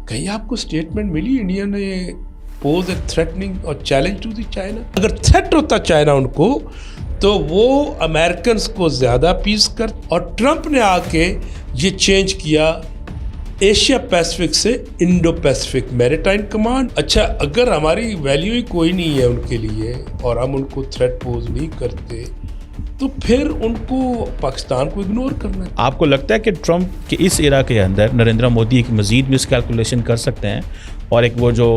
کہیں آپ کو اسٹیٹمنٹ ملی انڈیا نے پوز اے تھریٹنگ اور چیلنج ٹو دی چائنا؟ اگر تھریٹ ہوتا چائنا ان کو تو وہ امریکنس کو زیادہ پیس کر، اور ٹرمپ نے آ کے یہ چینج کیا ایشیا پیسفک سے انڈو پیسفک میریٹائم کمانڈ۔ اچھا، اگر ہماری ویلیو ہی کوئی نہیں ہے ان کے لیے اور ہم ان کو تھریٹ پوز نہیں کرتے تو پھر ان کو پاکستان کو اگنور کرنا ہے۔ آپ کو لگتا ہے کہ ٹرمپ کے اس ایرا کے اندر نریندر مودی ایک مزید مس کیلکولیشن کر سکتے ہیں اور ایک وہ جو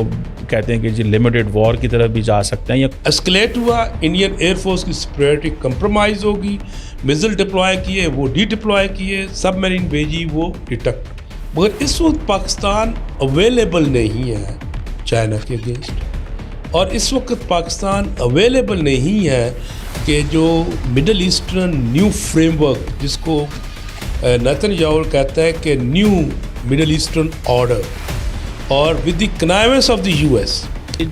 کہتے ہیں کہ جی لمیٹڈ وار کی طرف بھی جا سکتے ہیں؟ یا اسکلیٹ ہوا، انڈین ایئر فورس کی سپریورٹی کمپرومائز ہوگی، میزل ڈپلوائے کیے وہ ڈی ڈپلوائے کیے، سب میرین بھیجی وہ ڈیٹیکٹ، مگر اس وقت پاکستان اویلیبل نہیں ہے چائنا کے اگینسٹ، اور اس وقت پاکستان اویلیبل نہیں ہے کہ جو middle eastern new framework جس کو نیتن یاہو کہتا ہے کہ نیو مڈل ایسٹرن آرڈر اور with the connivance of the U S,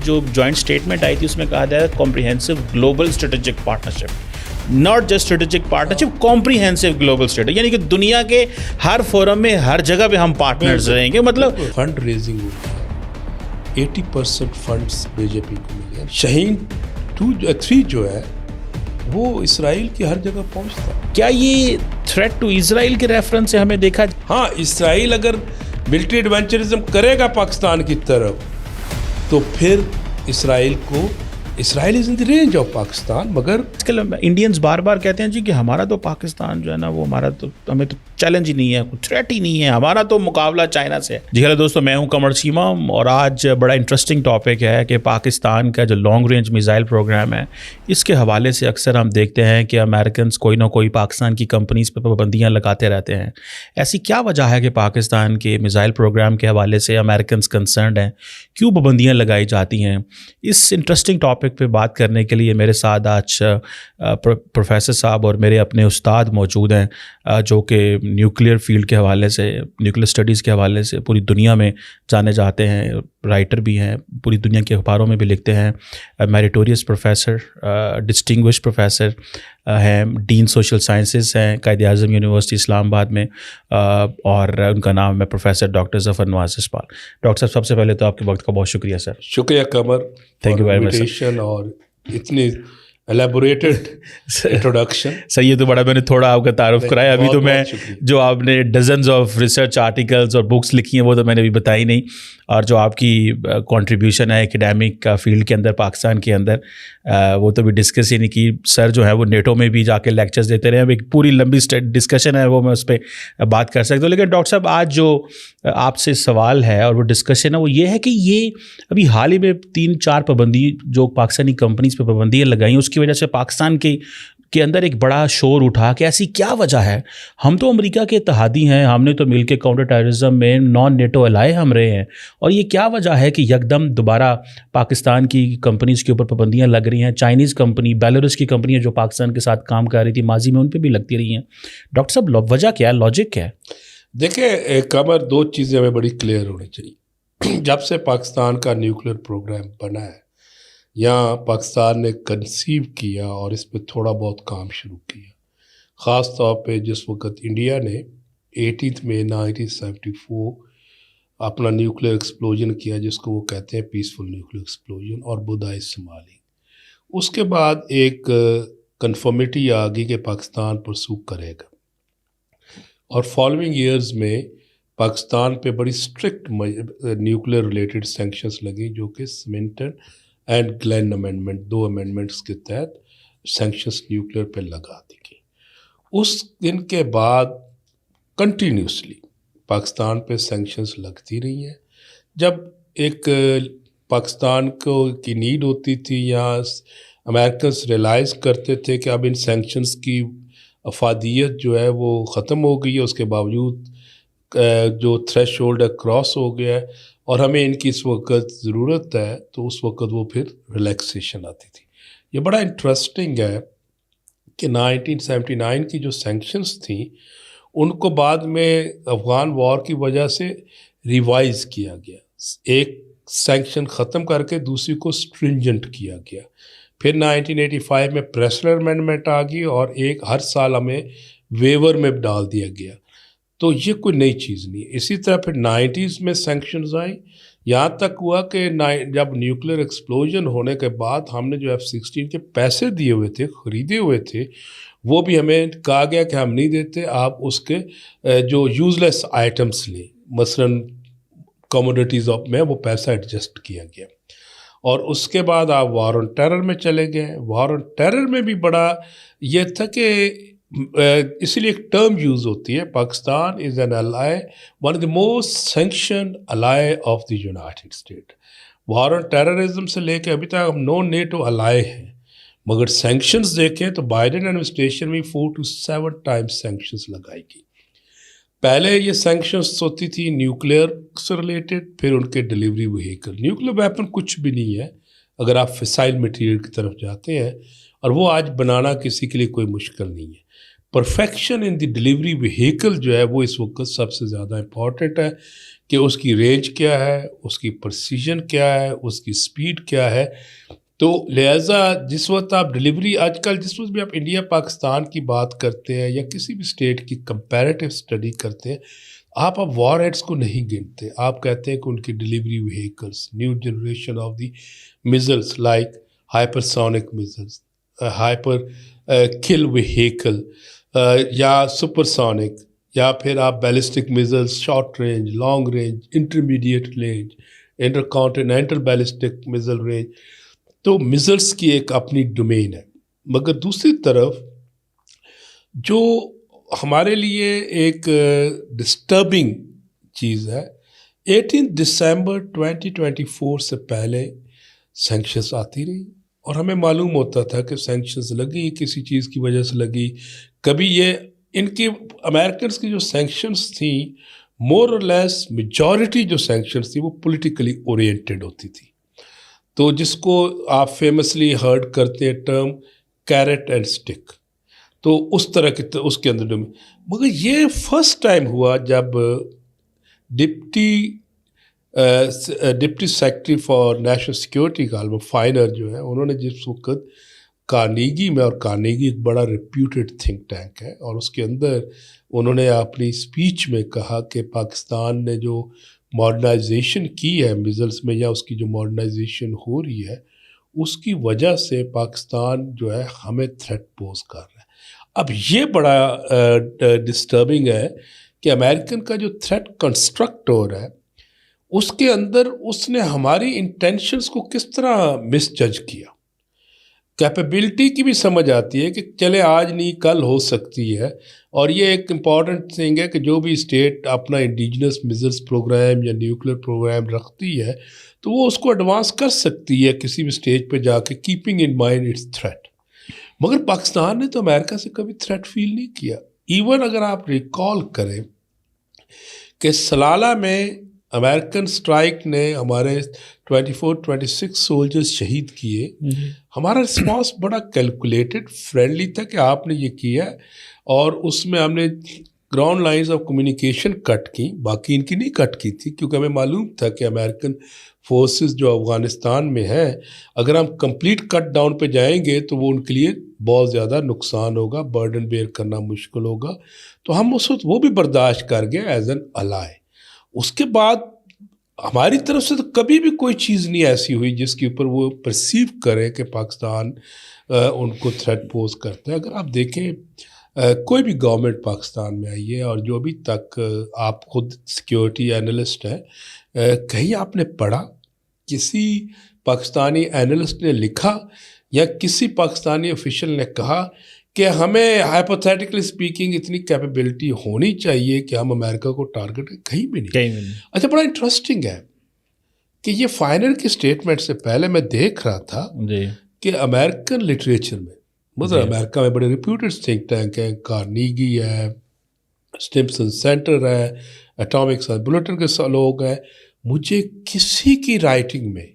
جو جوائنٹ اسٹیٹمنٹ آئی تھی اس میں کہا جاتا ہے comprehensive global strategic partnership, not just strategic partnership, comprehensive global strategic, یعنی کہ دنیا کے ہر فورم میں ہر جگہ پہ ہم پارٹنرز رہیں گے۔ مطلب فنڈ ریزنگ ہوگی، 80% فنڈز بی جے پی کو ملے۔ شاہین 3 جو ہے وہ اسرائیل کی ہر جگہ پہنچتا ہے۔ کیا یہ تھریٹ ٹو اسرائیل کے ریفرنس سے ہمیں دیکھا؟ ہاں، اسرائیل اگر ملٹری ایڈونچرزم کرے گا پاکستان کی طرف تو پھر اسرائیل از ان دی رینج آف پاکستان۔ مگر آج کل انڈینز بار بار کہتے ہیں جی کہ ہمارا تو پاکستان جو ہے نا وہ ہمارا تو ہمیں تو چیلنج ہی نہیں ہے، کوئی تھریٹ ہی نہیں ہے، ہمارا تو مقابلہ چائنا سے ہے۔ جی ہیلو دوستو، میں ہوں قمر چیمہ اور آج بڑا انٹرسٹنگ ٹاپک ہے کہ پاکستان کا جو لانگ رینج میزائل پروگرام ہے اس کے حوالے سے اکثر ہم دیکھتے ہیں کہ امریکنز کوئی نہ کوئی پاکستان کی کمپنیز پہ پابندیاں لگاتے رہتے ہیں۔ ایسی کیا وجہ ہے کہ پاکستان کے میزائل پروگرام کے حوالے سے امریکنز کنسرنڈ ہیں؟ کیوں پابندیاں لگائی جاتی ہیں؟ اس انٹرسٹنگ ٹاپک پہ بات کرنے کے لیے میرے ساتھ آج پروفیسر صاحب اور میرے اپنے استاد موجود ہیں جو کہ نیوکلیئر فیلڈ کے حوالے سے، نیوکلیئر اسٹڈیز کے حوالے سے پوری دنیا میں جانے جاتے ہیں، رائٹر بھی ہیں، پوری دنیا کے اخباروں میں بھی لکھتے ہیں، میریٹوریس پروفیسر، ڈسٹنگوش پروفیسر ہیں، ڈین سوشل سائنسز ہیں قائد اعظم یونیورسٹی اسلام آباد میں، اور ان کا نام ہے پروفیسر ڈاکٹر ظفر نواز اسپال۔ ڈاکٹر صاحب، سب سے پہلے تو آپ کے وقت کا بہت شکریہ سر۔ شکریہ قمر، تھینک یو ویری مچ اور اتنی ایلیبوریٹڈ انٹروڈکشن۔ سر یہ تو بڑا میں نے تھوڑا آپ کا تعارف کرایا، ابھی تو میں جو آپ نے ڈزنز آف ریسرچ آرٹیکلز اور بکس لکھی ہیں وہ تو میں نے ابھی بتائی نہیں، اور جو آپ کی کنٹریبیوشن ہے ایکیڈیمک کا فیلڈ کے اندر پاکستان کے اندر وہ تو بھی ڈسکس ہی نہیں کی۔ سر جو ہے وہ نیٹو میں بھی جا کے لیکچرز دیتے رہے ہیں، ایک پوری لمبی ڈسکشن ہے وہ میں اس پہ بات کر سکتا ہوں، لیکن ڈاکٹر صاحب آج جو آپ سے سوال ہے اور وہ ڈسکشن ہے وہ یہ ہے کہ یہ ابھی حال ہی میں 3-4 پابندی جو پاکستانی کمپنیز پہ پابندیاں لگائی اس کی وجہ سے پاکستان کے اندر ایک بڑا شور اٹھا کہ ایسی کیا وجہ ہے؟ ہم تو امریکہ کے اتحادی ہیں، ہم نے تو مل کے کاؤنٹر ٹیررزم میں نان نیٹو الائے ہم رہے ہیں، اور یہ کیا وجہ ہے کہ یکدم دوبارہ پاکستان کی کمپنیز کے اوپر پابندیاں لگ رہی ہیں؟ چائنیز کمپنی، بیلاروس کی کمپنیاں جو پاکستان کے ساتھ کام کر رہی تھی ماضی میں ان پہ بھی لگتی رہی ہیں۔ ڈاکٹر صاحب وجہ کیا ہے، لاجک کیا ہے؟ دیکھیں قمر، 2 چیزیں ہمیں بڑی کلیئر ہونی چاہیے۔ جب سے پاکستان کا نیوکلیئر پروگرام بنا ہے یہاں پاکستان نے کنسیو کیا اور اس پہ تھوڑا بہت کام شروع کیا، خاص طور پہ جس وقت انڈیا نے 18 مئی 1974 اپنا نیوکلیئر ایکسپلوژن کیا جس کو وہ کہتے ہیں پیسفل نیوکلیئر ایکسپلوژن، اور بدھائی سنبھالی۔ اس کے بعد ایک کنفرمیٹی آ گئی کہ پاکستان پرسو کرے گا، اور فالوئنگ ایئرز میں پاکستان پہ بڑی اسٹرکٹ نیوکلیئر ریلیٹڈ سینکشنز لگی جو کہ سمنٹن اینڈ گلین امینڈمنٹ، 2 امینڈمنٹس کے تحت سینکشنز نیوکلیئر پہ لگا دی گئی۔ اس دن کے بعد کنٹینیوسلی پاکستان پہ سینکشنز لگتی رہی ہیں۔ جب ایک پاکستان کی نیڈ ہوتی تھی یا امریکنز ریلائز کرتے تھے کہ اب ان سینکشنز کی افادیت جو ہے وہ ختم ہو گئی ہے، اس کے باوجود جو تھریش ہولڈ ہے کراس ہو گیا ہے اور ہمیں ان کی اس وقت ضرورت ہے، تو اس وقت وہ پھر ریلیکسیشن آتی تھی۔ یہ بڑا انٹرسٹنگ ہے کہ 1979 کی جو سینکشنز تھیں ان کو بعد میں افغان وار کی وجہ سے ریوائز کیا گیا، ایک سینکشن ختم کر کے دوسری کو اسٹرنجنٹ کیا گیا۔ پھر 1985 میں پریسلر امینڈمنٹ آ گئی اور ایک ہر سال ہمیں ویور میں ڈال دیا گیا۔ تو یہ کوئی نئی چیز نہیں ہے. اسی طرح پھر 90s میں سینکشنز آئیں. یہاں تک ہوا کہ جب نیوکلیر ایکسپلوژن ہونے کے بعد ہم نے جو F-16 کے پیسے دیے ہوئے تھے, خریدے ہوئے تھے, وہ بھی ہمیں کہا گیا کہ ہم نہیں دیتے, آپ اس کے جو یوز لیس آئٹمس لیں, مثلاً کموڈٹیز میں وہ پیسہ ایڈجسٹ کیا گیا. اور اس کے بعد آپ وار آن ٹیرر میں چلے گئے. وار آن ٹیرر میں بھی بڑا یہ تھا کہ اس لیے ایک ٹرم یوز ہوتی ہے, Pakistan is an ally, one of the most sanctioned ally of the United State. War on terrorism سے لے کے ابھی تک ہم نو نیٹو الائی ہیں, مگر سینکشنز دیکھیں تو بائیڈن ایڈمنسٹریشن میں 4 to 7 ٹائمز سینکشنز لگائی گئی. پہلے یہ سینکشنز ہوتی تھی نیوکلیئر سے ریلیٹڈ, پھر ان کے ڈیلیوری وہیکل. نیوکلیئر ویپن کچھ بھی نہیں ہے اگر آپ فسائل مٹیریل کی طرف جاتے ہیں, اور وہ آج بنانا کسی کے لیے کوئی مشکل نہیں ہے. پرفیکشن ان دی ڈیلیوری وہیکل جو ہے وہ اس وقت سب سے زیادہ امپورٹنٹ ہے, کہ اس کی رینج کیا ہے, اس کی پرسیجن کیا ہے, اس کی سپیڈ کیا ہے. تو لہٰذا جس وقت آپ ڈیلیوری, آج کل جس وقت بھی آپ انڈیا پاکستان کی بات کرتے ہیں یا کسی بھی اسٹیٹ کی کمپیریٹیو اسٹڈی کرتے ہیں, آپ اب وار ہیڈس کو نہیں گنتے. آپ کہتے ہیں کہ ان کی delivery vehicles, new generation of the missiles like hypersonic missiles, hyper کل وہیکل, یا سپر سونک, یا پھر آپ ballistic missiles, short range, long range, intermediate range, intercontinental ballistic missile range. تو میزلس کی ایک اپنی ڈومین ہے. مگر دوسری طرف جو ہمارے لیے ایک ڈسٹربنگ چیز ہے, 18 دسمبر 2024 سے پہلے سینکشنز آتی رہی, اور ہمیں معلوم ہوتا تھا کہ سینکشنز لگی کسی چیز کی وجہ سے لگی. کبھی یہ ان کی امریکنس کی جو سینکشنز تھیں, مور اور لیس میجورٹی جو سینکشنز تھیں وہ پولیٹیکلی اورینٹڈ ہوتی تھی. تو جس کو آپ فیمسلی ہرڈ کرتے ہیں ٹرم کیرٹ اینڈ اسٹک, تو اس طرح کی اس کے اندر. مگر یہ فرسٹ ٹائم ہوا جب deputy secretary for national security کا فائنر جو ہے, انہوں نے جس وقت کارنیگی میں, اور کارنیگی ایک بڑا ریپیوٹیڈ تھنک ٹینک ہے, اور اس کے اندر انہوں نے اپنی اسپیچ میں کہا کہ پاکستان نے جو ماڈرنائزیشن کی ہے میزلس میں, یا اس کی جو ماڈرنائزیشن ہو رہی ہے, اس کی وجہ سے پاکستان جو ہے ہمیں تھریٹ پوز کر رہا ہے. اب یہ بڑا ڈسٹربنگ ہے کہ امریکن کا جو تھریٹ کنسٹرکٹ ہو رہا ہے, اس کے اندر اس نے ہماری انٹینشنز کو کس طرح مس جج کیا. کیپیبلٹی کی بھی سمجھ آتی ہے کہ چلے آج نہیں کل ہو سکتی ہے, اور یہ ایک امپورٹنٹ تھنگ ہے کہ جو بھی اسٹیٹ اپنا انڈیجنس میزلس پروگرام یا نیوکلیر پروگرام رکھتی ہے, تو وہ اس کو ایڈوانس کر سکتی ہے کسی بھی اسٹیج پہ جا کے, keeping in mind its threat. مگر پاکستان نے تو امریکہ سے کبھی تھریٹ فیل نہیں کیا. ایون اگر آپ ریکال کریں کہ سلالہ میں امریکن اسٹرائک نے ہمارے 24-26 سولجرز شہید کیے, ہمارا رسپانس بڑا کیلکولیٹڈ فرینڈلی تھا کہ آپ نے یہ کیا, اور اس میں ہم نے گراؤنڈ لائنز آف کمیونیکیشن کٹ کی, باقی ان کی نہیں کٹ کی تھی, کیونکہ ہمیں معلوم تھا کہ امریکن فورسز جو افغانستان میں ہیں, اگر ہم کمپلیٹ کٹ ڈاؤن پہ جائیں گے تو وہ ان کے لیے بہت زیادہ نقصان ہوگا, برڈن بیئر کرنا مشکل ہوگا. تو ہم اس وقت وہ بھی برداشت کر گئے ایز این الائی. اس کے بعد ہماری طرف سے تو کبھی بھی کوئی چیز نہیں ایسی ہوئی جس کے اوپر وہ پرسیو کرے کہ پاکستان ان کو تھریٹ پوز کرتا ہے. اگر آپ دیکھیں کوئی بھی گورنمنٹ پاکستان میں آئی ہے, اور جو ابھی تک آپ خود سیکیورٹی اینالسٹ ہیں, کہیں آپ نے پڑھا کسی پاکستانی اینالسٹ نے لکھا یا کسی پاکستانی آفیشل نے کہا کہ ہمیں ہائپوتھیٹیکلی اسپیکنگ اتنی کیپیبلٹی ہونی چاہیے کہ ہم امریکہ کو ٹارگٹ کریں؟ کہیں بھی نہیں. اچھا, بڑا انٹرسٹنگ ہے کہ یہ فائنل کی اسٹیٹمنٹ سے پہلے میں دیکھ رہا تھا کہ امریکن لٹریچر میں, مطلب امریکہ میں بڑے ریپیوٹیڈ تھنک ٹینک ہیں, کارنیگی ہے, اسٹمپسن سینٹر ہے, اٹامک سائنس بلیٹن کے لوگ ہیں, مجھے کسی کی رائٹنگ میں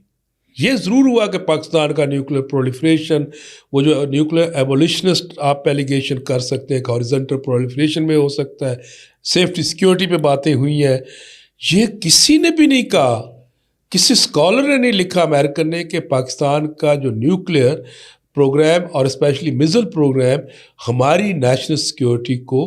یہ ضرور ہوا کہ پاکستان کا نیوکلیر پرولیفریشن, وہ جو نیوکلیر ایبولیشنسٹ آپ ایلیگیشن کر سکتے ہیں کہ ہاریزونٹل پرولیفریشن میں ہو سکتا ہے, سیفٹی سیکیورٹی پہ باتیں ہوئی ہیں, یہ کسی نے بھی نہیں کہا, کسی اسکالر نے نہیں لکھا امریکن نے کہ پاکستان کا جو نیوکلیئر پروگرام اور اسپیشلی میزل پروگرام ہماری نیشنل سیکیورٹی کو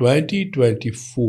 2024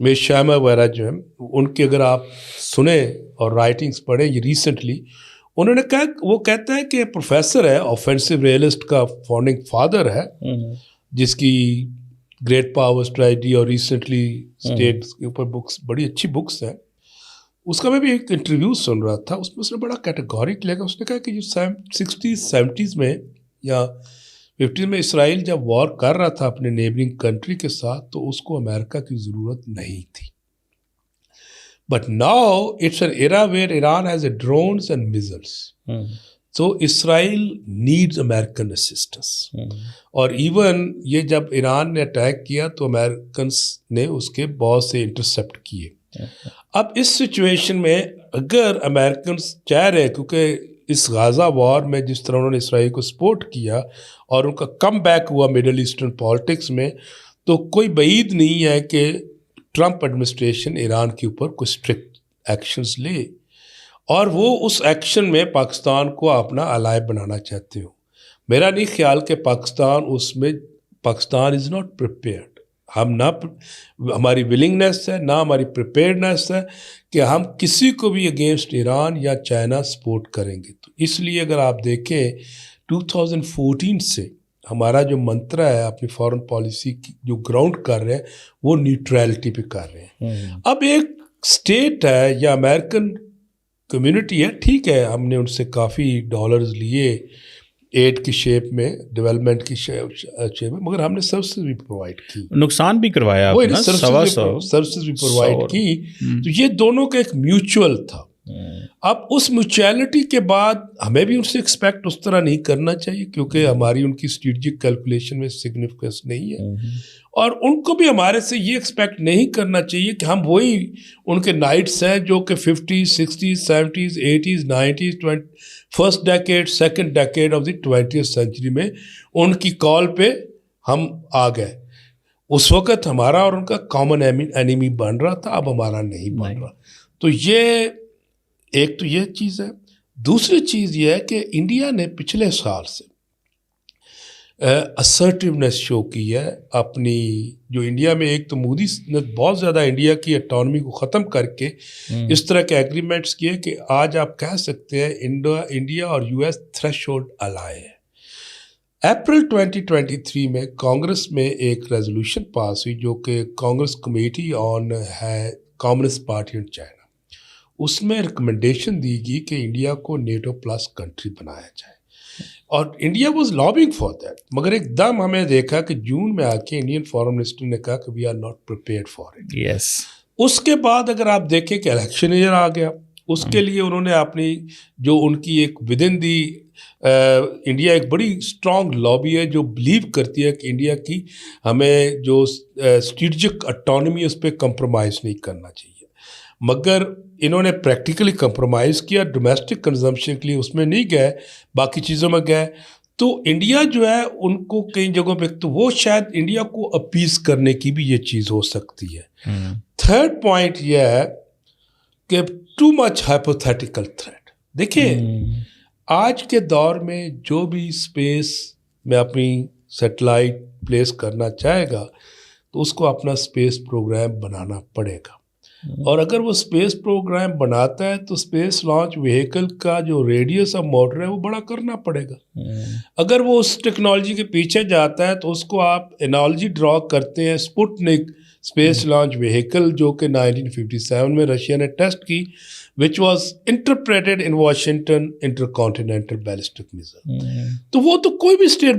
میں شامہ وغیرہ جو ہیں ان کے اگر آپ سنیں اور رائٹنگز پڑھیں یہ ریسنٹلی انہوں نے کہا وہ کہتا ہے کہ پروفیسر ہے آفینسو ریئلسٹ کا فاؤنڈنگ فادر ہے جس کی گریٹ پاور اسٹریٹجی اور ریسنٹلی اسٹیٹس کے اوپر بکس بڑی اچھی بکس ہیں. اس کا میں بھی ایک انٹرویو سن رہا تھا اس میں اس نے بڑا کیٹیگورک لے گا. اس نے کہا کہ جو 60s 70s میں یا 50s میں اسرائیل جب وار کر رہا تھا اپنے نیبرنگ کنٹری کے ساتھ تو اس کو امریکہ کی ضرورت نہیں تھی. But now it's an era where Iran has a drones and missiles. تو اسرائیل نیڈز امریکن اسسٹنس. اور ایون یہ جب ایران نے اٹیک کیا تو امریکنس نے اس کے بہت سے انٹرسپٹ کیے. اب اس سچویشن میں اگر امریکنس چاہ رہے ہیں کیونکہ اس غازہ وار میں جس طرح انہوں نے اسرائیل کو سپورٹ کیا اور ان کا کم بیک ہوا مڈل ایسٹرن پالیٹکس میں تو کوئی بعید نہیں ہے کہ ٹرمپ ایڈمنسٹریشن ایران کے اوپر کوئی اسٹرکٹ ایکشنز لے اور وہ اس ایکشن میں پاکستان کو اپنا الائے بنانا چاہتے ہو. میرا نہیں خیال کہ پاکستان از ناٹ پریپیئرڈ. ہم نہ ہماری ولنگنیس ہے نہ ہماری پریپیئرڈنیس ہے کہ ہم کسی کو بھی اگینسٹ ایران یا چائنا سپورٹ کریں گے. تو اس لیے اگر آپ دیکھیں 2014 سے ہمارا جو منترا ہے اپنی فارن پالیسی کی جو گراؤنڈ کر رہے ہیں وہ نیوٹرلٹی پہ کر رہے ہیں. اب ایک اسٹیٹ ہے یا امریکن کمیونٹی ہے ٹھیک ہے ہم نے ان سے کافی ڈالرز لیے ایڈ کی شیپ میں ڈیولپمنٹ کی شیپ میں مگر ہم نے سروسز بھی پرووائڈ کی نقصان بھی کروایا سروسز بھی پرووائڈ کی. تو یہ دونوں کا ایک میوچول تھا. اب اس میوچولیٹی کے بعد ہمیں بھی ان سے ایکسپیکٹ اس طرح نہیں کرنا چاہیے کیونکہ ہماری ان کی اسٹریٹجک کیلکولیشن میں سگنیفیکنس نہیں ہے اور ان کو بھی ہمارے سے یہ ایکسپیکٹ نہیں کرنا چاہیے کہ ہم وہی ان کے نائٹس ہیں جو کہ 50s 60s 70s 80s 90s first decade second decade of the 20th century میں ان کی کال پہ ہم آ گئے. اس وقت ہمارا اور ان کا کامن اینیمی بن رہا تھا اب ہمارا نہیں بن رہا. تو یہ ایک تو یہ چیز ہے. دوسری چیز یہ ہے کہ انڈیا نے پچھلے سال سے اسرٹیونیس شو کی ہے اپنی جو انڈیا میں ایک تو مودی نے بہت زیادہ انڈیا کی اٹانومی کو ختم کر کے اس طرح کے ایگریمنٹس کیے کہ آج آپ کہہ سکتے ہیں انڈیا اور یو ایس تھریش ہولڈ الائے ہے. اپریل 2023 میں کانگریس میں ایک ریزولوشن پاس ہوئی جو کہ کانگریس کمیٹی آن ہے کمیونسٹ پارٹی اینڈ چائنا. اس میں ریکمنڈیشن دی گئی کہ انڈیا کو نیٹو پلس کنٹری بنایا جائے اور India was lobbying for that. مگر ایک دم ہمیں دیکھا کہ جون میں آ کے انڈین فارن منسٹر نے کہا کہ we are not prepared for it. اس کے بعد اگر آپ دیکھیں کہ الیکشن ایئر آ گیا اس کے لیے انہوں نے اپنی جو ان کی ایک ود ان دی انڈیا ایک بڑی اسٹرانگ لابی ہے جو بلیو کرتی ہے کہ انڈیا کی ہمیں جو اسٹریٹجک اٹانومی اس پہ کمپرومائز نہیں کرنا چاہیے. مگر انہوں نے پریکٹیکلی کمپرومائز کیا ڈومیسٹک کنزمپشن کے لیے اس میں نہیں گئے باقی چیزوں میں گئے. تو انڈیا جو ہے ان کو کئی جگہوں پہ تو وہ شاید انڈیا کو اپیز کرنے کی بھی یہ چیز ہو سکتی ہے. تھرڈ پوائنٹ یہ ہے کہ ٹو مچ ہائپوتھیٹیکل تھریٹ. دیکھیں آج کے دور میں جو بھی اسپیس میں اپنی سیٹلائٹ پلیس کرنا چاہے گا تو اس کو اپنا اسپیس پروگرام بنانا پڑے گا اور اگر وہ اسپیس پروگرام بناتا ہے تو اسپیس لانچ وہیکل کا جو ریڈیس آف موٹر ہے وہ بڑا کرنا پڑے گا. اگر وہ اس ٹیکنالوجی کے پیچھے جاتا ہے تو اس کو آپ انالوجی ڈرا کرتے ہیں اسپوٹنک اسپیس لانچ وہیکل جو کہ 1957 میں رشیا نے ٹیسٹ کی which was interpreted in Washington intercontinental ballistic missile. تو وہ تو کوئی بھی اسٹیٹ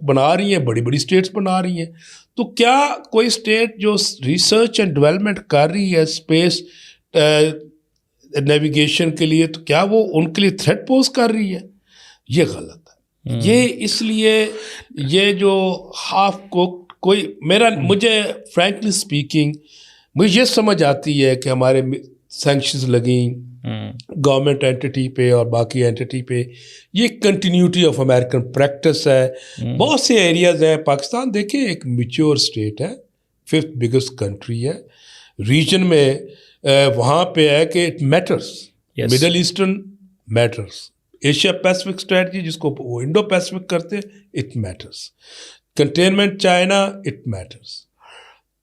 بنا رہی ہیں بڑی بڑی اسٹیٹس بنا رہی ہیں. تو کیا کوئی اسٹیٹ جو ریسرچ اینڈ ڈیولپمنٹ کر رہی ہے اسپیس نیویگیشن کے لیے تو کیا وہ ان کے لیے تھریٹ پوز کر رہی ہے؟ یہ غلط ہے. یہ اس لیے یہ جو ہاف کوک کوئی مجھے فرینکلی اسپیکنگ مجھے یہ سمجھ آتی ہے کہ ہمارے سینکشنز لگیں گورنمنٹ اینٹی پہ اور باقی اینٹی پہ یہ کنٹینیوٹی آف امریکن پریکٹس ہے. بہت سے ایریاز ہیں. پاکستان دیکھیں ایک میچور اسٹیٹ ہے 5th بگیسٹ کنٹری ہے ریجن میں. وہاں پہ ہے کہ it matters Middle Eastern matters Asia Pacific strategy جس کو وہ انڈو پیسفک کرتے it matters containment China it matters.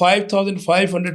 5500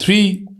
3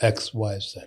XYZ।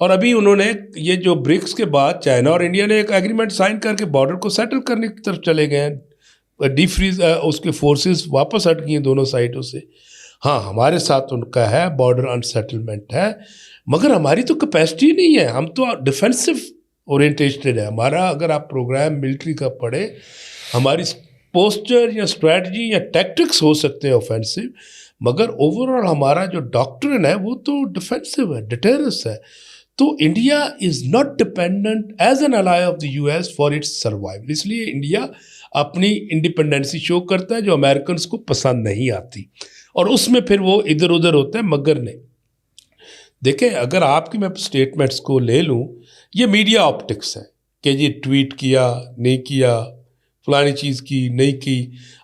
اور ابھی انہوں نے یہ جو برکس کے بعد چائنا اور انڈیا نے ایک ایگریمنٹ سائن کر کے بارڈر کو سیٹل کرنے کی طرف چلے گئے ہیں، ڈی فریز اس کے فورسز واپس ہٹ گئی ہیں دونوں سائڈوں سے. ہاں ہمارے ساتھ ان کا ہے بارڈر انسیٹلمنٹ ہے، مگر ہماری تو کیپیسٹی نہیں ہے، ہم تو ڈیفینسو اورینٹیڈ ہے ہمارا. اگر آپ پروگرام ملٹری کا پڑھیں، ہماری پوسچر یا اسٹریٹجی یا ٹیکٹکس ہو سکتے ہیں اوفینسو، مگر اوور آل ہمارا جو ڈاکٹرن ہے وہ تو ڈیفینسو ہے، ڈیٹرنس ہے. تو India is not dependent as an ally of the U S for its survival. اس لیے انڈیا اپنی انڈیپینڈنسی شو کرتا ہے جو امریکنس کو پسند نہیں آتی، اور اس میں پھر وہ ادھر ادھر ہوتا ہے. مگر نہیں، دیکھیں اگر آپ کی میں اسٹیٹمنٹس کو لے لوں، یہ میڈیا آپٹکس ہے کہ یہ ٹویٹ کیا نہیں کیا، فلانی چیز کی نہیں کی.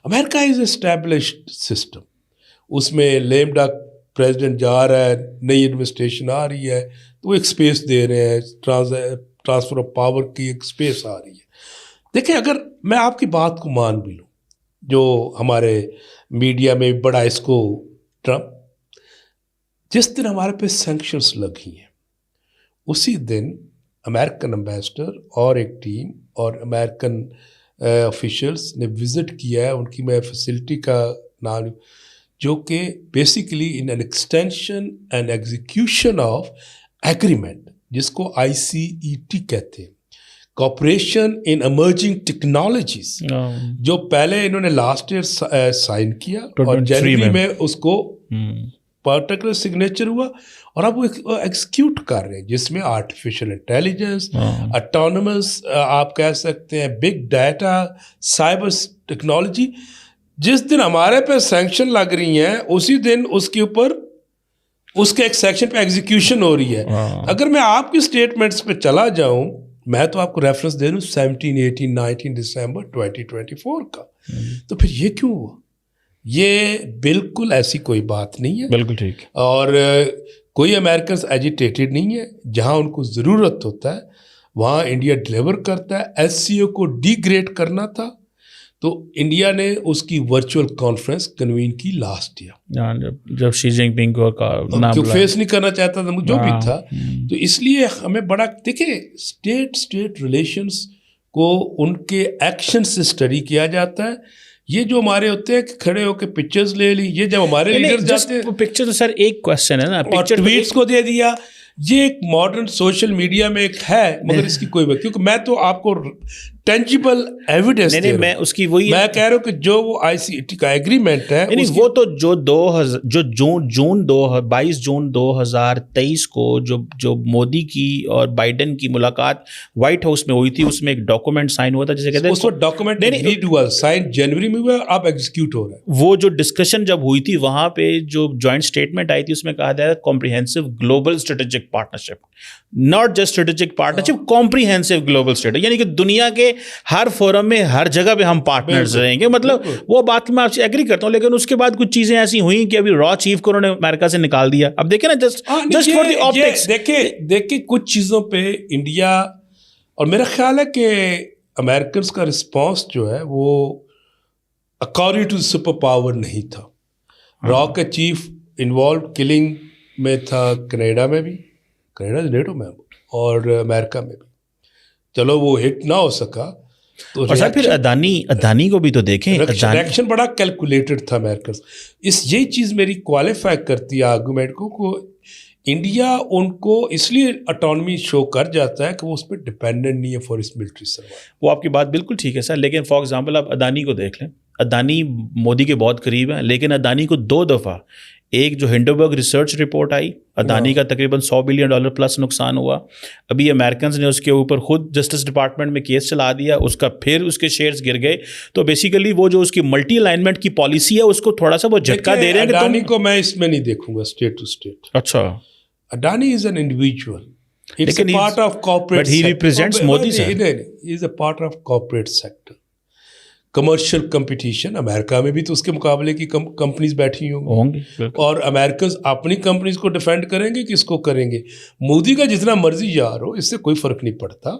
امریکہ از اسٹیبلشڈ سسٹم، اس میں لیم ڈک پریزیڈنٹ جا رہا ہے، نئی ایڈمنسٹریشن آ رہی ہے تو وہ ایک اسپیس دے رہے ہیں، ٹرانسفر آف پاور کی ایک اسپیس آ رہی ہے. دیکھیں اگر میں آپ کی بات کو مان بھی لوں، جو ہمارے میڈیا میں بڑا اس کو ٹرمپ، جس دن ہمارے پہ سینکشنس لگی ہیں اسی دن امریکن امبیسڈر اور ایک ٹیم اور امریکن آفیشلس نے وزٹ کیا ہے ان کی میں فیسلٹی کا نام، جو کہ basically in an extension and execution of agreement, جس کو ICET کہتے ہیں، کوپریشن ان ایمرجنگ ٹیکنالوجیز، جو پہلے انہوں نے لاسٹ ایئر سائن کیا اور جنوری میں اس کو پرٹیکولر سگنیچر ہوا، اور اب وہ ایکسیکیوٹ کر رہے ہیں، جس میں آرٹیفیشل انٹیلیجنس، اٹانومس آپ کہہ سکتے ہیں، بگ ڈیٹا، سائبر ٹیکنالوجی. جس دن ہمارے پہ سینکشن لگ رہی ہیں اسی دن اس کے اوپر اس کے ایک سیکشن پہ ایگزیکیوشن ہو رہی ہے. اگر میں آپ کی اسٹیٹمنٹس پہ چلا جاؤں، میں تو آپ کو ریفرنس دے دوں 17, 18, 19 دسمبر 2024 کا، تو پھر یہ کیوں ہوا؟ یہ بالکل ایسی کوئی بات نہیں ہے، بالکل ٹھیک. اور کوئی امریکنس ایجیٹیٹڈ نہیں ہے. جہاں ان کو ضرورت ہوتا ہے وہاں انڈیا ڈلیور کرتا ہے. SCO کو ڈی گریڈ کرنا تھا تو انڈیا نے اس کی ورچوئل کانفرنس کنوین کی لاسٹ ایئر، جب شی جن پنگ کو فیس نہیں کرنا چاہتا تھا جو بھی تھا. تو اس لیے ہمیں بڑا دیکھیں اسٹیٹ ریلیشنس کو ان کے ایکشن سے اسٹڈی کیا جاتا ہے. یہ جو ہمارے ہوتے ہیں کہ کھڑے ہو کے پکچرز لے لی، یہ جب ہمارے لیڈر جاتے ہیں پکچر تو سر ایک کوشچن ہے نا، اور ٹویٹس کو دے دیا، یہ ایک ماڈرن سوشل میڈیا میں ایک ہے، مگر اس کی کوئی وقت، کیونکہ میں تو آپ کو ٹینجیبل ایویڈنس نہیں میں اس کی وہی میں کہہ رہا ہوں کہ جو وہ ICET کا ایگریمنٹ ہے، نہیں وہ تو جو 22 جون 2023 کو جو مودی کی اور بائیڈن کی ملاقات وائٹ ہاؤس میں ہوئی تھی، اس میں ایک ڈاکومنٹ سائن ہوا تھا جسے کہتے ہیں اس وقت ڈاکومنٹ ریڈ ہوا، سائن جنوری میں ہوا، اب ایگزیکیوٹ ہو رہا ہے. وہ جو ڈسکشن جب ہوئی تھی وہاں پہ جو جوائنٹ اسٹیٹمنٹ آئی تھی اس میں کہا گیا comprehensive global strategic partnership, not just strategic partnership, comprehensive global strategic, یعنی کہ دنیا کے ہر فورم میں ہر جگہ پہ ہم پارٹنرز رہیں گے. مطلب وہ بات میں آپ سے ایگری کرتا ہوں، لیکن اس کے بعد کچھ چیزیں ایسی ہوئیں کہ ابھی را چیف کو انہوں نے امریکہ سے نکال دیا. اب دیکھیں نا جسٹ فار دی آپٹکس، دیکھیں کچھ چیزوں پہ انڈیا، اور میرا خیال ہے کہ امریکنس کا رسپانس جو ہے وہ اکارڈنگ ٹو سپر پاور نہیں تھا. را کا چیف انوالو کلنگ میں تھا، کینیڈا میں بھی، کینیڈا نیٹو میں اور امریکہ میں بھی. چلو وہ ہٹ نہ ہو سکا تو اور پھر ادانی کو بھی تو دیکھیں، ریئیکشن بڑا کیلکولیٹڈ تھا امریکہ. یہی چیز میری کوالیفائی کرتی ہے آرگومنٹ کو انڈیا ان کو اس لیے اٹانومی شو کر جاتا ہے کہ وہ اس پہ ڈپینڈنٹ نہیں ہے فار اس ملٹری سروائیول. وہ آپ کی بات بالکل ٹھیک ہے سر، لیکن فار ایگزامپل آپ ادانی کو دیکھ لیں، ادانی مودی کے بہت قریب ہیں، لیکن ادانی کو 2 دفعہ، ایک جو ہنڈربرگ ریسرچ رپورٹ آئی، ادانی کا تقریباً $100 بلین پلس نقصان ہوا. ابھی امریکنز نے اس کے اوپر خود جسٹس ڈپارٹمنٹ میں کیس چلا دیا، اس کا پھر اس کے شیئرز گر گئے. تو بیسیکلی وہ جو اس کی ملٹی الائنمنٹ کی پالیسی ہے اس کو تھوڑا سا وہ جھٹکا دے رہے ہیں. اڈانی کو میں اس میں نہیں دیکھوں گا اسٹیٹ ٹو اسٹیٹ. اچھا، Adani is an individual, it's a part of corporate, but he represents Modi sir, he is a part of corporate sector. Commercial competition امریکہ میں بھی تو اس کے مقابلے کی کمپنیز بیٹھی ہوں گی، اور امریکنز اپنی کمپنیز کو ڈیفینڈ کریں گے، کس کو کریں گے؟ مودی کا جتنا مرضی یار ہو، اس سے کوئی فرق نہیں پڑتا.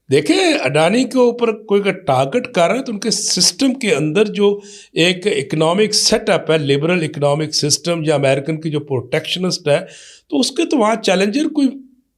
دیکھیں اڈانی کے اوپر کوئی اگر ٹارگٹ کر رہا ہے تو ان کے سسٹم کے اندر جو ایک اکنامک سیٹ اپ ہے، لبرل اکنامک سسٹم یا امریکن کی جو پروٹیکشنسٹ ہے، تو اس کے تو وہاں چیلنجر کوئی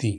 3,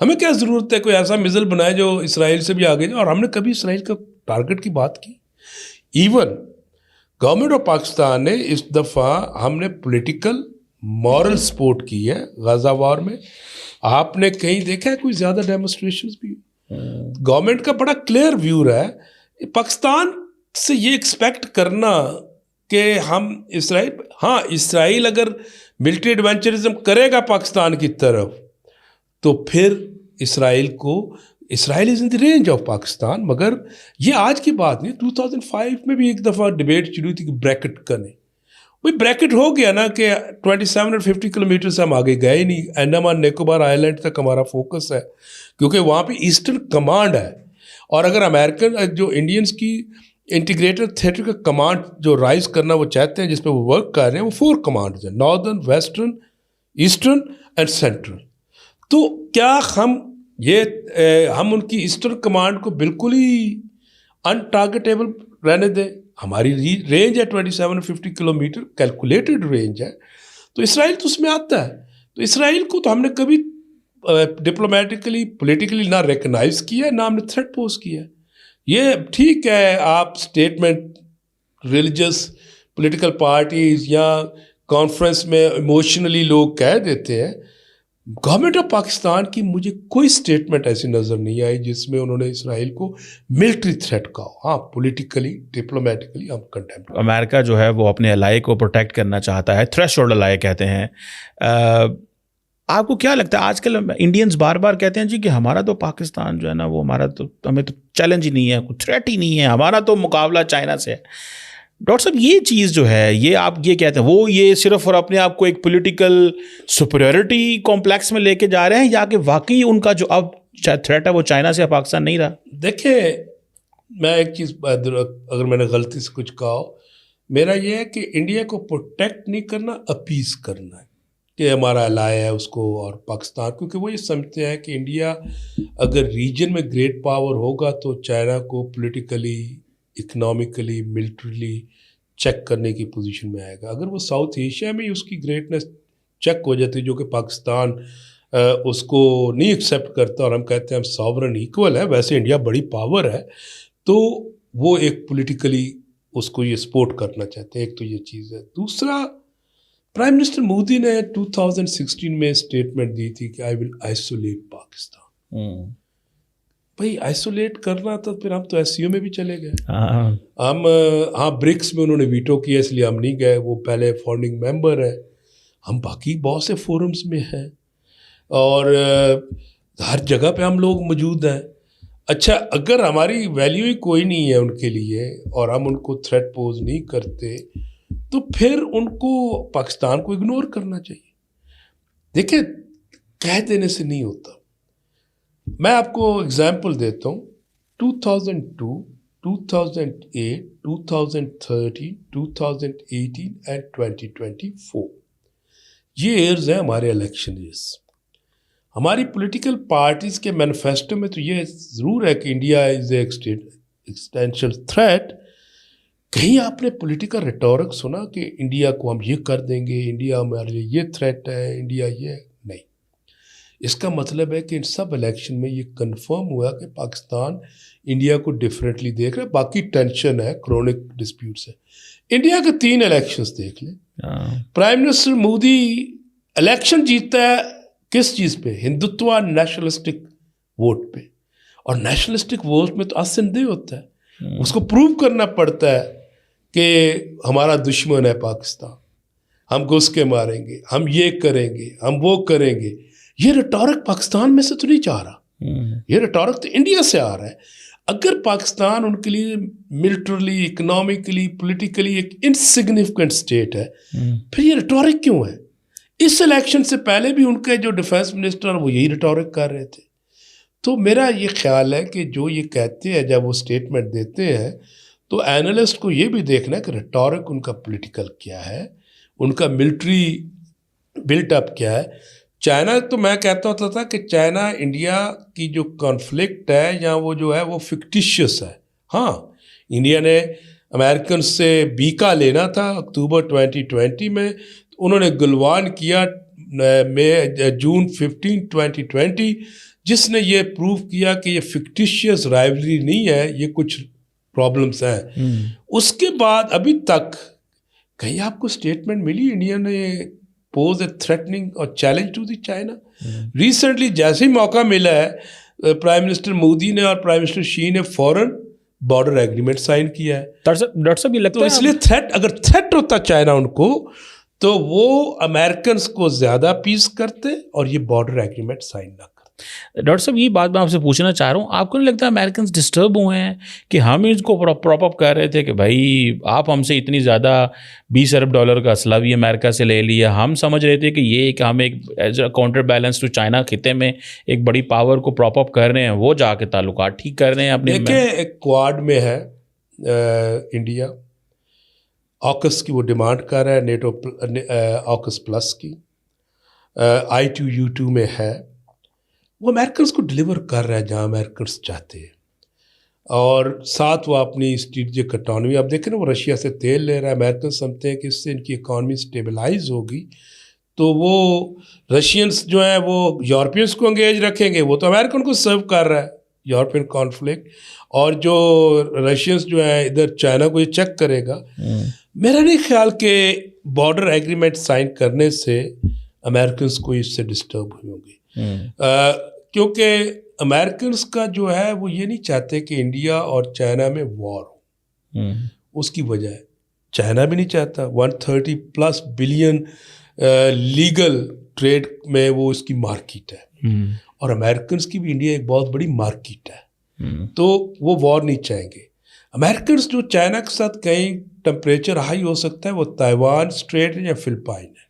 ہمیں کیا ضرورت ہے کوئی ایسا میزل بنائے جو اسرائیل سے بھی آگے جائے. اور ہم نے کبھی اسرائیل کا ٹارگٹ کی بات کی؟ ایون گورنمنٹ آف پاکستان نے اس دفعہ ہم نے پولیٹیکل مورل سپورٹ کی ہے غزہ وار میں. آپ نے کہیں دیکھا ہے کوئی زیادہ ڈیمونسٹریشنز بھی؟ گورنمنٹ کا بڑا کلیئر ویو رہا ہے. پاکستان سے یہ ایکسپیکٹ کرنا کہ ہم اسرائیل، ہاں اسرائیل اگر ملٹری ایڈونچرزم کرے گا پاکستان کی طرف تو پھر اسرائیل از ان دی رینج آف پاکستان. مگر یہ آج کی بات نہیں. 2005 میں بھی ایک دفعہ ڈبیٹ شروع تھی کہ بریکٹ کرنے. وہی بریکٹ ہو گیا نا کہ 27 اور 50 کلومیٹر سے ہم آگے گئے نہیں. انڈمان نکوبار آئی لینڈ تک ہمارا فوکس ہے کیونکہ وہاں پہ ایسٹرن کمانڈ ہے. اور اگر امریکن جو انڈینس کی انٹیگریٹڈ تھیٹر کا کمانڈ جو رائز کرنا وہ چاہتے ہیں، جس پہ وہ ورک کر رہے ہیں، وہ 4 کمانڈز ہیں: northern, western, eastern and central. تو کیا ہم ان کی ایسٹرن کمانڈ کو بالکل ہی ان ٹارگیٹیبل رہنے دیں؟ ہماری رینج ہے 27 اور 50 کلومیٹر، کیلکولیٹڈ رینج ہے. تو اسرائیل تو اس میں آتا ہے. تو اسرائیل کو تو ہم نے کبھی ڈپلومیٹکلی پولیٹیکلی نہ ریکگنائز کیا ہے، نہ ہم نے تھریٹ پوز کیا ہے. یہ ٹھیک ہے آپ اسٹیٹمنٹ ریلیجس پولیٹیکل پارٹیز یا کانفرنس میں ایموشنلی لوگ کہہ دیتے ہیں. گورنمنٹ آف پاکستان کی مجھے کوئی اسٹیٹمنٹ ایسی نظر نہیں آئی جس میں انہوں نے اسرائیل کو ملٹری تھریٹ کہا. ہاں پولیٹیکلی ڈپلومیٹکلی ہم کنٹینٹ. امریکہ جو ہے وہ اپنے الائی کو پروٹیکٹ کرنا چاہتا ہے، تھریشولڈ الائی کہتے ہیں. آپ کو کیا لگتا ہے آج کل انڈینز بار بار کہتے ہیں جی کہ ہمارا تو پاکستان جو ہے نا وہ ہمارا تو ہمیں تو چیلنج ہی نہیں ہے، کوئی تھریٹ ہی نہیں ہے، ہمارا تو مقابلہ چائنا سے ہے. ڈاکٹر صاحب یہ چیز جو ہے یہ آپ یہ کہتے ہیں وہ یہ صرف اور اپنے آپ کو ایک پولیٹیکل سپیریورٹی کمپلیکس میں لے کے جا رہے ہیں، یا کہ واقعی ان کا جو اب تھریٹ ہے وہ چائنا سے پاکستان نہیں رہا؟ دیکھیں میں ایک چیز اگر میں نے غلطی سے کچھ کہا ہو، میرا یہ ہے کہ انڈیا کو پروٹیکٹ نہیں کرنا، اپیز کرنا ہے کہ ہمارا الائی ہے اس کو اور پاکستان، کیونکہ وہ یہ سمجھتے ہیں کہ انڈیا اگر ریجن میں گریٹ پاور ہوگا تو چائنا کو پولیٹیکلی، اکنامکلی، ملٹریلی چیک کرنے کی پوزیشن میں آئے گا. اگر وہ ساؤتھ ایشیا میں ہی اس کی گریٹنس چیک ہو جاتی جو کہ پاکستان اس کو نہیں ایکسیپٹ کرتا اور ہم کہتے ہیں ہم ساورن ایکول ہے، ویسے انڈیا بڑی پاور ہے، تو وہ ایک پولیٹیکلی اس کو یہ سپورٹ کرنا چاہتے ہیں. ایک تو یہ چیز ہے. دوسرا، پرائم منسٹر مودی نے 2016 میں اسٹیٹمنٹ دی تھی کہ آئی ول آئسولیٹ پاکستان. بھائی آئسولیٹ کرنا تھا پھر ہم تو ایس سی او میں بھی چلے گئے. ہاں برکس میں انہوں نے ویٹو کیا اس لیے ہم نہیں گئے، وہ پہلے فاؤنڈنگ ممبر ہے. ہم باقی بہت سے فورمز میں ہیں اور ہر جگہ پہ ہم لوگ موجود ہیں. اچھا اگر ہماری ویلیو ہی کوئی نہیں ہے ان کے لیے اور ہم ان کو تھریٹ پوز نہیں کرتے تو پھر ان کو پاکستان کو اگنور کرنا چاہیے. دیکھیں کہہ دینے سے نہیں ہوتا. میں آپ کو اگزامپل دیتا ہوں. 2002, 2008, 2013, 2018 اینڈ 2024 یہ ایئرز ہیں ہمارے الیکشن ایئرز. ہماری پولیٹیکل پارٹیز کے مینیفیسٹو میں تو یہ ضرور ہے کہ انڈیا از اے ایکسٹینشنل تھریٹ. کہیں آپ نے پولیٹیکل ریٹورک سنا کہ انڈیا کو ہم یہ کر دیں گے، انڈیا ہمارے لیے یہ تھریٹ ہے، انڈیا یہ نہیں. اس کا مطلب ہے کہ ان سب الیکشن میں یہ کنفرم ہوا کہ پاکستان انڈیا کو ڈفرینٹلی دیکھ رہا ہے. باقی ٹینشن ہے، کرونک ڈسپیوٹس ہے. انڈیا کے 3 الیکشنز دیکھ لیں. پرائم منسٹر مودی الیکشن جیتتا ہے کس چیز پہ؟ ہندوتوا نیشنلسٹک ووٹ پہ. اور نیشنلسٹک ووٹ میں تو آسندہ ہوتا ہے، اس کو پروو کرنا پڑتا ہے کہ ہمارا دشمن ہے پاکستان، ہم گھس کے ماریں گے، ہم یہ کریں گے، ہم وہ کریں گے. یہ ریٹورک پاکستان میں سے تو نہیں جا رہا، یہ ریٹورک تو انڈیا سے آ رہا ہے. اگر پاکستان ان کے لیے ملٹرلی، اکنامکلی، پولیٹیکلی ایک انسگنیفیکنٹ اسٹیٹ ہے، پھر یہ ریٹورک کیوں ہے؟ اس الیکشن سے پہلے بھی ان کے جو ڈیفینس منسٹر وہ یہی ریٹورک کر رہے تھے. تو میرا یہ خیال ہے کہ جو یہ کہتے ہیں جب وہ اسٹیٹمنٹ دیتے ہیں تو اینالسٹ کو یہ بھی دیکھنا ہے کہ ریٹورک ان کا پولیٹیکل کیا ہے، ان کا ملٹری بلٹ اپ کیا ہے. چائنا تو میں کہتا ہوتا تھا کہ چائنا انڈیا کی جو کانفلکٹ ہے یا وہ جو ہے وہ فکٹیشیس ہے. ہاں انڈیا نے امریکن سے بیکا لینا تھا اکتوبر 2020 میں، انہوں نے گلوان کیا جون 15 2020 جس نے یہ پروو کیا کہ یہ فکٹیشیس رائیولری نہیں ہے, یہ کچھ پرابلمس ہیں. اس کے بعد ابھی تک کہیں آپ کو اسٹیٹمنٹ ملی انڈیا نے پوز اے تھریٹننگ اور challenge to the China? Recently جیسے ہی موقع ملا ہے پرائم منسٹر مودی نے اور پرائم منسٹر شی نے فوراً بارڈر ایگریمنٹ سائن کیا ہے. ڈاکٹر صاحب یہ لگتا ہے تو اس لیے اگر تھریٹ ہوتا چائنا ان کو تو وہ امریکنس کو زیادہ اپیز کرتے اور یہ بارڈر ایگریمنٹ سائن نہ کرتے. ڈاکٹر صاحب یہ بات میں آپ سے پوچھنا چاہ رہا ہوں, آپ کو نہیں لگتا امریکنس ڈسٹرب ہوئے ہیں کہ ہم اس کو پراپ اپ کر رہے تھے کہ بھائی آپ ہم سے اتنی زیادہ $20 ارب کا اسلحہ بھی امریکہ سے لے لیا, ہم سمجھ رہے تھے کہ یہ کہ ہم ایک as a counter balance to China خطے میں ایک بڑی پاور کو پراپ اپ کر رہے ہیں, وہ جا کے تعلقات ٹھیک کر رہے ہیں اپنے. دیکھیں ایک کوآڈ میں ہے انڈیا, آکس کی وہ ڈیمانڈ کر رہا ہے, نیٹو آکس پلس کی, I2U2 میں ہے, وہ امریکنس کو ڈلیور کر رہا ہے جہاں امریکنس چاہتے ہیں, اور ساتھ وہ اپنی اسٹریٹجک اٹانومی. اب دیکھیں نا وہ رشیا سے تیل لے رہا ہے, امریکن سمجھتے ہیں کہ اس سے ان کی اکانومی اسٹیبلائز ہوگی تو وہ رشینس جو ہیں وہ یورپینس کو انگیج رکھیں گے, وہ تو امریکن کو سرو کر رہا ہے یورپین کانفلکٹ, اور جو رشینس جو ہیں ادھر چائنا کو یہ چیک کرے گا. میرا نہیں خیال کہ بارڈر ایگریمنٹ سائن کرنے سے امریکنس کو اس سے ڈسٹرب ہوئے ہوں گے, کیونکہ امریکنس کا جو ہے وہ یہ نہیں چاہتے کہ انڈیا اور چائنا میں وار ہو. اس کی وجہ ہے چائنا بھی نہیں چاہتا, 130+ بلین لیگل ٹریڈ میں وہ اس کی مارکیٹ ہے, اور امریکنس کی بھی انڈیا ایک بہت بڑی مارکیٹ ہے, تو وہ وار نہیں چاہیں گے. امریکنس جو چائنا کے ساتھ کہیں ٹمپریچر ہائی ہو سکتا ہے وہ تائیوان اسٹریٹ ہے یا فلپائن ہے,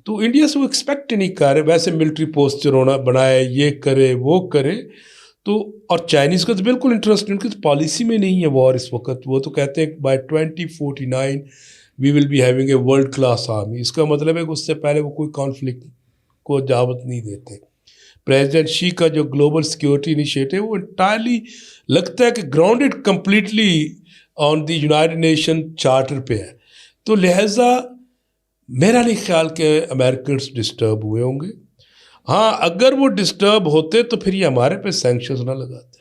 تو انڈیا سے وہ ایکسپیکٹ نہیں کر رہے ویسے ملٹری پوسچر ہونا بنائے, یہ کرے وہ کرے. تو اور چائنیز کا تو بالکل انٹرسٹ ان کی تو پالیسی میں نہیں ہے وار اس وقت. وہ تو کہتے ہیں by 2049 we will be having a world class army. اس کا مطلب ہے کہ اس سے پہلے وہ کوئی کانفلکٹ کو اجازت نہیں دیتے. پریزیڈنٹ شی کا جو گلوبل سیکورٹی انیشیٹو وہ انٹائرلی لگتا ہے کہ grounded completely on the United Nation charter پہ ہے, تو لہٰذا میرا نہیں خیال کہ امریکنس ڈسٹرب ہوئے ہوں گے. ہاں اگر وہ ڈسٹرب ہوتے تو پھر یہ ہمارے پہ سینکشنز نہ لگاتے,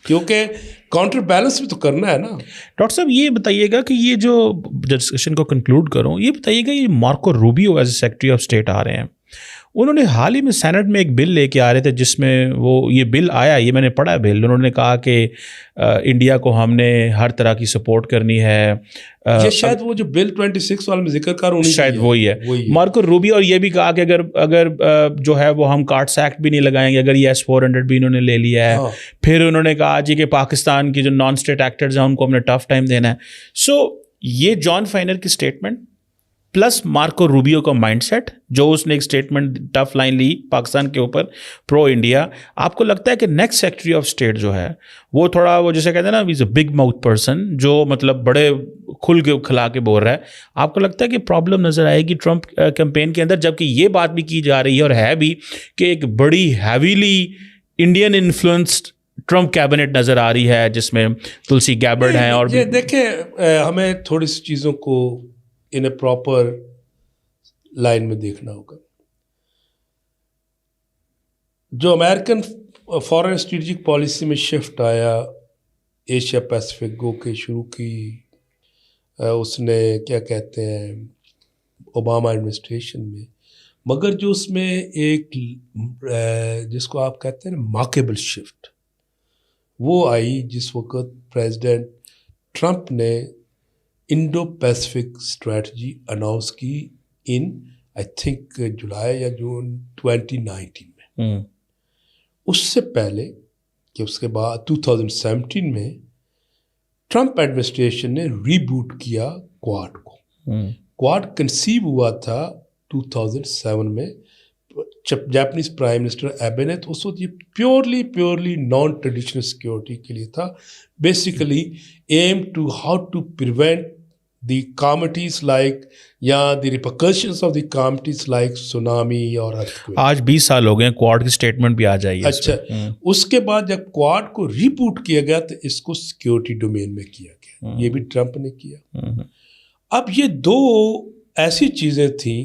کیونکہ کاؤنٹر بیلنس بھی تو کرنا ہے نا. ڈاکٹر صاحب یہ بتائیے گا کہ یہ جو ڈسکشن کو کنکلوڈ کروں, یہ بتائیے گا یہ Marco Rubio as a secretary of state آ رہے ہیں, انہوں نے حال ہی میں سینٹ میں ایک بل لے کے آ رہے تھے جس میں وہ یہ بل آیا, یہ میں نے پڑھا بل, انہوں نے کہا کہ انڈیا کو ہم نے ہر طرح کی سپورٹ کرنی ہے. یہ شاید وہ جو بل 26 والا میں ذکر کر رہا ہوں شاید وہی ہے مارکو روبیو, اور یہ بھی کہا کہ اگر جو ہے وہ ہم کارٹس ایکٹ بھی نہیں لگائیں گے, اگر یہ S-400 بھی انہوں نے لے لیا ہے. پھر انہوں نے کہا جی کہ پاکستان کی جو نان اسٹیٹ ایکٹرز ہیں ان کو ہم نے ٹف ٹائم دینا ہے. سو یہ جان فائنر کی اسٹیٹمنٹ پلس مارکو روبیو کا مائنڈ سیٹ جو اس نے ایک اسٹیٹمنٹ ٹف لائن لی پاکستان کے اوپر پرو انڈیا, آپ کو لگتا ہے کہ نیکسٹ سیکرٹری آف اسٹیٹ جو ہے وہ تھوڑا وہ جیسے کہتے ہیں نا از اے بگ ماؤتھ پرسن جو مطلب بڑے کھل کے کھلا کے بول رہا ہے, آپ کو لگتا ہے کہ پرابلم نظر آئے گی ٹرمپ کیمپین کے اندر, جبکہ یہ بات بھی کی جا رہی ہے اور ہے بھی کہ ایک بڑی heavily Indian influenced Trump cabinet نظر آ رہی ہے جس میں تلسی گیبرڈ ہیں. اور دیکھیں ہمیں تھوڑی سی چیزوں کو ان اے پراپر لائن میں دیکھنا ہوگا. جو امریکن فارن اسٹریٹجک پالیسی میں شفٹ آیا ایشیا پیسفک گو کے شروع کی اس نے کیا کہتے ہیں اوباما ایڈمنسٹریشن میں, مگر جو اس میں ایک جس کو آپ کہتے ہیں مارکیبل شفٹ وہ آئی جس وقت پریزیڈنٹ ٹرمپ نے انڈو پیسفک اسٹریٹجی اناؤنس کی ان آئی تھنک جولائی یا جون 2019 میں. اس سے پہلے کہ اس کے بعد 2017 میں ٹرمپ ایڈمنسٹریشن نے ری بوٹ کیا کوآڈ کو. کوآڈ کنسیو ہوا تھا 2007 میں, جاپنیز پرائم منسٹر ایبے نے, تو اس وقت یہ پیورلی نان ٹریڈیشنل سیکورٹی کے لیے تھا, basically aim to how to prevent the calamities like یا the repercussions of the calamities like tsunami اور ارتھکویک. آج 20 سال ہو گئے کوآڈ کی اسٹیٹمنٹ بھی آ جائے گی. اچھا, اس کے بعد جب کوآڈ کو ریبوٹ کیا گیا تو اس کو سیکورٹی ڈومین میں کیا گیا, یہ بھی ٹرمپ نے کیا. اب یہ دو ایسی چیزیں تھیں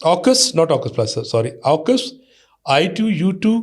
AUKUS, I2U2,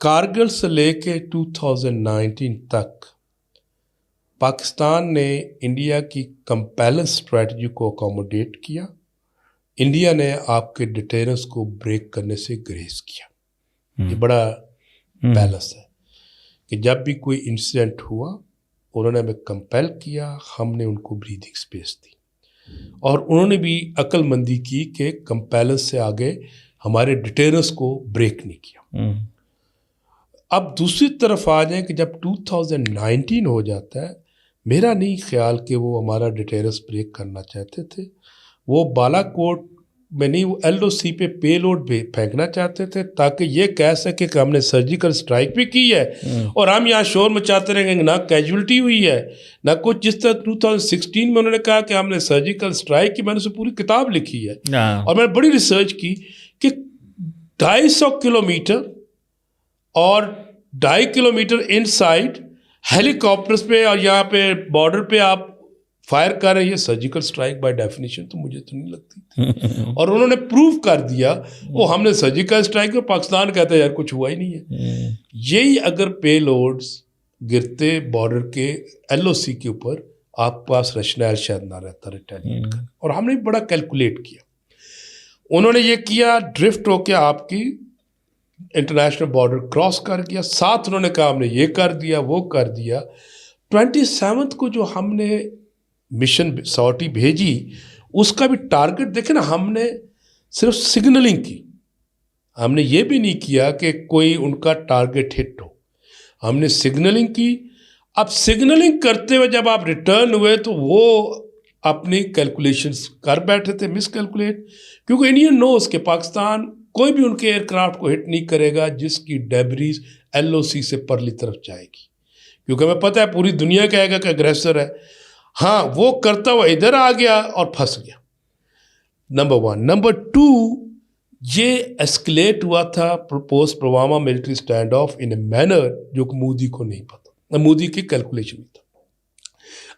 کارگل سے لے کے 2019 تک پاکستان نے انڈیا کی کمپیلنس اسٹریٹجی کو اکوموڈیٹ کیا. انڈیا نے آپ کے ڈیٹرنس کو بریک کرنے سے گریز کیا. یہ بڑا بیلنس ہے کہ جب بھی کوئی انسیڈنٹ ہوا انہوں نے ہمیں کمپیل کیا, ہم نے ان کو بریدنگ اسپیس دی, اور انہوں نے بھی عقل مندی کی کہ کمپیلنس سے آگے ہمارے ڈیٹرنس کو بریک نہیں کیا. اب دوسری طرف آ جائیں کہ جب 2019 ہو جاتا ہے, میرا نہیں خیال کہ وہ ہمارا ڈیٹرنس بریک کرنا چاہتے تھے. وہ بالا کوٹ میں نہیں, وہ LOC پہ پے لوڈ پھینکنا چاہتے تھے تاکہ یہ کہہ سکے کہ ہم نے سرجیکل اسٹرائک بھی کی ہے اور ہم یہاں شور مچاتے رہیں گے, نہ کیجولٹی ہوئی ہے نہ کچھ. جس طرح 2016 میں انہوں نے کہا کہ ہم نے سرجیکل اسٹرائک کی, میں نے اسے پوری کتاب لکھی ہے اور میں نے بڑی ریسرچ کی کہ 250 کلومیٹر اور 2.5 کلومیٹر ان سائڈ ہیلی کاپٹرس پہ اور یہاں پہ بارڈر پہ آپ فائر کر رہے ہیں, یہ سرجیکل اسٹرائک بائی ڈیفینیشن تو مجھے تو نہیں لگتی. اور انہوں نے پروف کر دیا وہ ہم نے سرجیکل اسٹرائک کیا, پاکستان کہتا ہے یار کچھ ہوا ہی نہیں ہے. یہی اگر پے لوڈز گرتے بارڈر کے LOC کے اوپر, آپ پاس رشنائل شاید نہ رہتا ریٹیلیٹ کر. اور ہم نے بڑا کیلکولیٹ کیا. انہوں نے یہ کیا ڈرفٹ ہو کے آپ کی انٹرنیشنل بارڈر کراس کر گیا. ساتھ انہوں نے کہا ہم نے یہ کر دیا وہ کر دیا. 27 کو جو ہم نے مشن سارٹی بھیجی اس کا بھی ٹارگٹ دیکھیں نا, ہم نے صرف سگنلنگ کی, ہم نے یہ بھی نہیں کیا کہ کوئی ان کا ٹارگٹ ہٹ ہو, ہم نے سگنلنگ کی. اب سگنلنگ کرتے ہوئے جب آپ ریٹرن ہوئے تو وہ اپنی کیلکولیشنز کر بیٹھے تھے مس کیلکولیٹ, کیونکہ انڈین نوز کہ پاکستان کوئی بھی ان کے ایئر کرافٹ کو ہٹ نہیں کرے گا جس کی ڈیبریز LOC سے پرلی طرف جائے گی, کیونکہ ہمیں پتہ ہے پوری دنیا کہے گا کہ اگریسر ہے. ہاں وہ کرتا ہوا ادھر آ گیا اور پھنس گیا. نمبر 1. نمبر 2, یہ ایسکلیٹ ہوا تھا post Pulwama military stand of in a manner جو کہ مودی کو نہیں پتا, مودی کی کیلکولیشن میں تھا.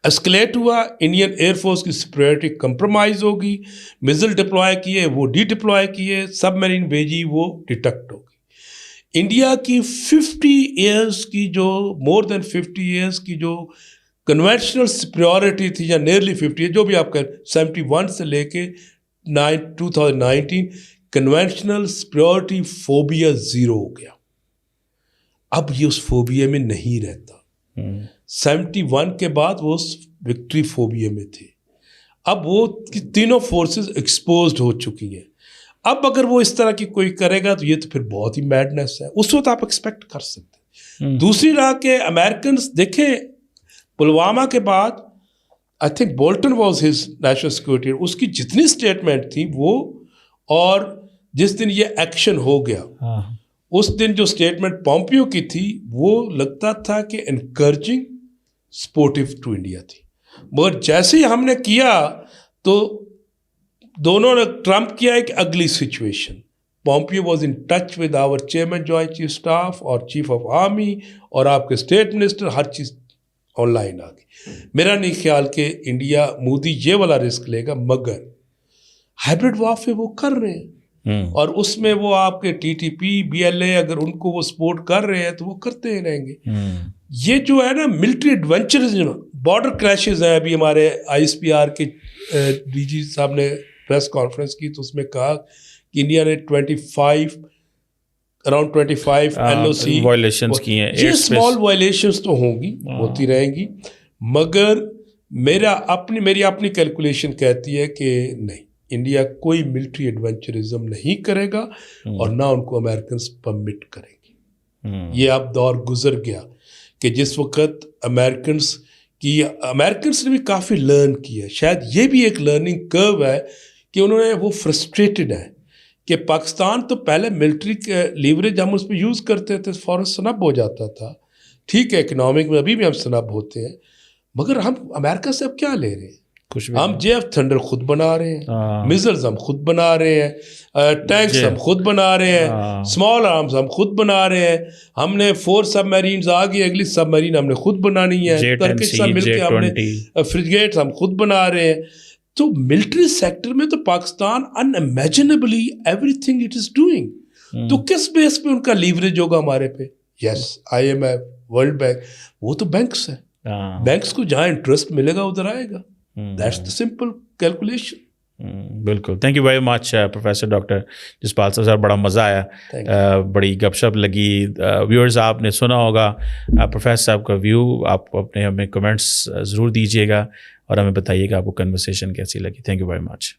ایسکلیٹ ہوا, انڈین ایئر فورس کی سپریورٹی کمپرومائز ہوگی, میزل ڈپلوائے کیے وہ ڈی ڈپلوائے کیے, سب میرین بھیجی وہ ڈیٹیکٹ ہوگی. انڈیا کی 50 ایئرس کی جو مور دین 50 ایئرس کی جو کنونشنل سپریورٹی تھی یا نیئرلی 50, جو بھی آپ کہیں 71 سے لے کے 2019 کنونشنل سپریورٹی فوبیا 0 ہو گیا. اب یہ اس فوبیا میں نہیں رہتا. 71 کے بعد وہ اس وکٹری فوبیا میں تھے. اب وہ تینوں فورسز ایکسپوزڈ ہو چکی ہیں. اب اگر وہ اس طرح کی کوئی کرے گا تو یہ تو پھر بہت ہی میڈنس ہے. اس وقت آپ ایکسپیکٹ کر سکتے ہیں. دوسری رہا کہ امریکنز دیکھیں پلوامہ کے بعد I think Bolton was his national security, اس کی جتنی اسٹیٹمنٹ تھی وہ, اور جس دن یہ ایکشن ہو گیا اس دن جو اسٹیٹمنٹ پومپیو کی تھی وہ لگتا تھا کہ انکریجنگ سپورٹیو ٹو انڈیا تھی. مگر جیسے ہی ہم نے کیا تو دونوں نے ٹرمپ کیا ایک اگلی situation. Pompeo was in touch with our chairman joint chief staff اور چیف آف آرمی اور آپ کے اسٹیٹ منسٹر, ہر چیز آن لائن آ گئی. میرا نہیں خیال کہ انڈیا مودی یہ والا رسک لے گا, مگر ہائبرڈ وارفیئر وہ کر رہے ہیں اور اس میں وہ آپ کے TTP BLA اگر ان کو وہ سپورٹ کر رہے ہیں تو وہ کرتے ہی رہیں گے. یہ جو ہے نا ملٹری ایڈونچرز, بارڈر کریشز ہیں. ابھی ہمارے ISPR کے DG صاحب نے پریس کانفرنس کی تو اس میں کہا کہ انڈیا نے 25 LOC وائلیشنز کی ہیں. یہ اسمال وائلیشنز تو ہوں گی, ہوتی رہیں گی, مگر میری اپنی کیلکولیشن کہتی ہے کہ نہیں, انڈیا کوئی ملٹری ایڈونچرزم نہیں کرے گا اور نہ ان کو امریکنز پرمٹ کریں گے. یہ اب دور گزر گیا کہ جس وقت امریکنز نے بھی کافی لرن کیا. شاید یہ بھی ایک لرننگ کرو ہے کہ انہوں نے وہ فرسٹریٹڈ ہے کہ پاکستان تو پہلے ملٹری لیوریج ہم اس پہ یوز کرتے تھے, فوراً سنب ہو جاتا تھا. ٹھیک ہے اکنامک میں ابھی بھی ہم سنب ہوتے ہیں, مگر ہم امریکہ سے اب کیا لے رہے ہیں؟ ہم JF تھنڈر خود بنا رہے ہیں, میزلز ہم خود بنا رہے ہیں, ٹینکس ہم خود بنا رہے ہیں, اسمال آرمز ہم خود بنا رہے ہیں. ہم نے 4 سب میرینز آ گئی, اگلی سب میرین ہم نے خود بنانی ہے. ترکش سب مل کے ہم نے فریگیٹس ہم خود بنا رہے ہیں. تو ملٹری سیکٹر میں تو Pakistan unimaginably everything it is doing. تو کس بیس پہ ان کا لیوریج ہوگا ہمارے پہ؟ یس IMF, ورلڈ بینک, وہ تو بینکس ہیں. بینکس کو جہاں انٹرسٹ ملے گا ادھر آئے گا. That's the simple calculation. بالکل. Thank you very much professor doctor Jaspal صاحب, بڑا مزہ آیا, بڑی گپ شپ لگی. ویورز آپ نے سنا ہوگا پروفیسر صاحب کا ویو, آپ اپنے ہمیں کمنٹس ضرور دیجیے گا اور ہمیں بتائیے گا آپ کو کنورسیشن کیسی لگی. Thank you very much.